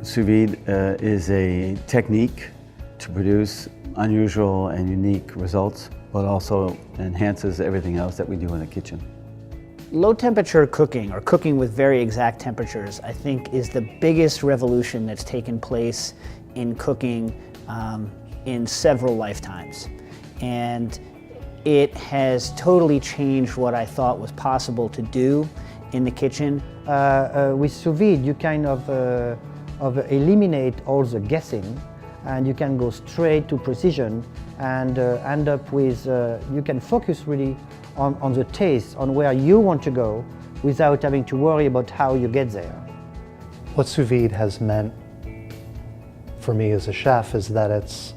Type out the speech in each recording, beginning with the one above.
Sous vide is a technique to produce unusual and unique results, but also enhances everything else that we do in the kitchen. Low temperature cooking, or cooking with very exact temperatures, I think is the biggest revolution that's taken place in cooking in several lifetimes. And it has totally changed what I thought was possible to do in the kitchen. With sous vide, you kind of eliminate all the guessing, and you can go straight to precision and end up with, you can focus really on the taste, on where you want to go, without having to worry about how you get there. What sous vide has meant for me as a chef is that it's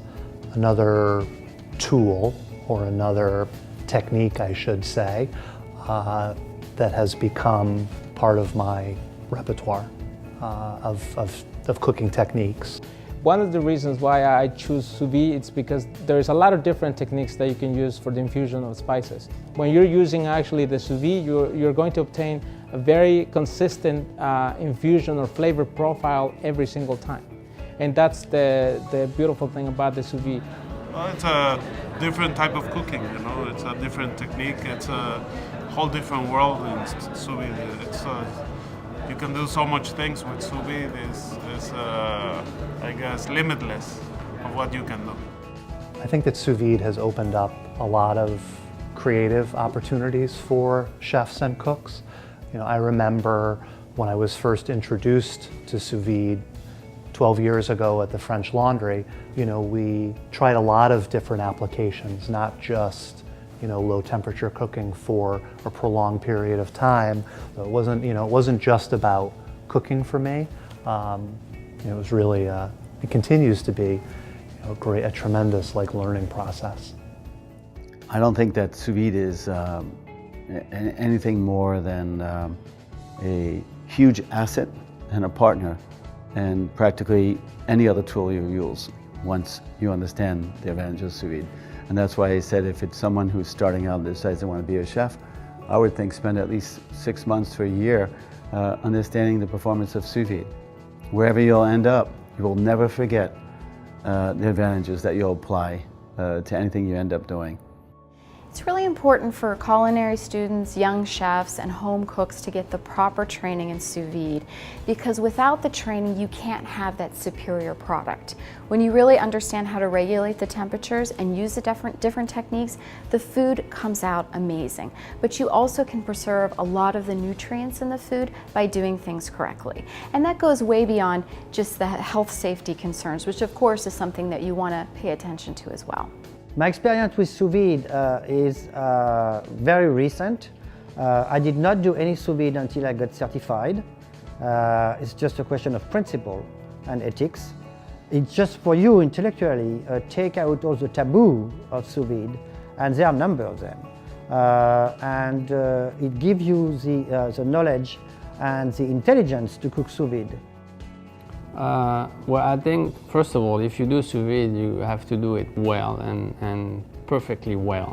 another tool, or another technique, I should say, that has become part of my repertoire of cooking techniques. One of the reasons why I choose sous vide is because there's a lot of different techniques that you can use for the infusion of spices. When you're using actually the sous vide, you're going to obtain a very consistent infusion or flavor profile every single time. And that's the beautiful thing about the sous vide. Well, it's a different type of cooking, you know. It's a different technique. It's a whole different world in sous vide. It's you can do so much things with sous vide. It's I guess limitless of what you can do. I think that sous vide has opened up a lot of creative opportunities for chefs and cooks. You know, I remember when I was first introduced to sous vide 12 years ago at the French Laundry, you know, we tried a lot of different applications, not just, you know, low temperature cooking for a prolonged period of time. It wasn't, you know, it wasn't just about cooking for me. It was really, it continues to be, you know, a tremendous learning process. I don't think that sous vide is anything more than a huge asset and a partner, and practically any other tool you use once you understand the advantages of sous vide. And that's why I said if it's someone who's starting out and decides they want to be a chef, I would think spend at least 6 months to a year understanding the performance of sous vide. Wherever you'll end up, you will never forget the advantages that you'll apply to anything you end up doing. It's really important for culinary students, young chefs, and home cooks to get the proper training in sous vide, because without the training you can't have that superior product. When you really understand how to regulate the temperatures and use the different techniques, the food comes out amazing. But you also can preserve a lot of the nutrients in the food by doing things correctly. And that goes way beyond just the health safety concerns, which of course is something that you want to pay attention to as well. My experience with sous vide is very recent. I did not do any sous vide until I got certified. It's just a question of principle and ethics. It's just for you intellectually take out all the taboo of sous vide, and there are a number of them. It gives you the knowledge and the intelligence to cook sous vide. Well, I think, first of all, if you do sous vide, you have to do it well and perfectly well.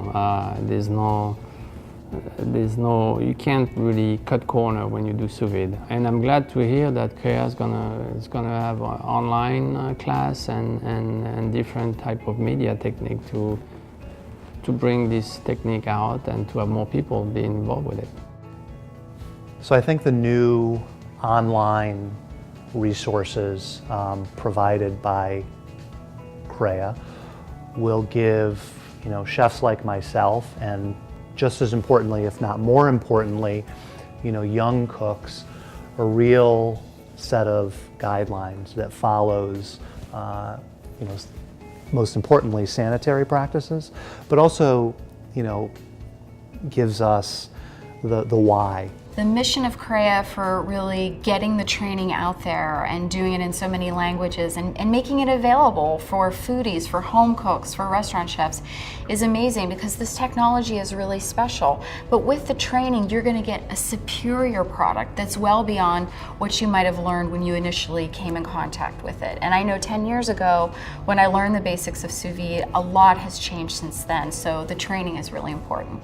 You can't really cut corner when you do sous vide. And I'm glad to hear that CREA is gonna have an online class and different type of media technique to bring this technique out and to have more people be involved with it. So I think the new online resources provided by CREA will give, you know, chefs like myself, and just as importantly, if not more importantly, you know, young cooks, a real set of guidelines that follows, you know, most importantly, sanitary practices, but also, you know, gives us the why. The mission of CREA for really getting the training out there and doing it in so many languages and making it available for foodies, for home cooks, for restaurant chefs is amazing, because this technology is really special. But with the training, you're going to get a superior product that's well beyond what you might have learned when you initially came in contact with it. And I know 10 years ago, when I learned the basics of sous vide, a lot has changed since then, so the training is really important.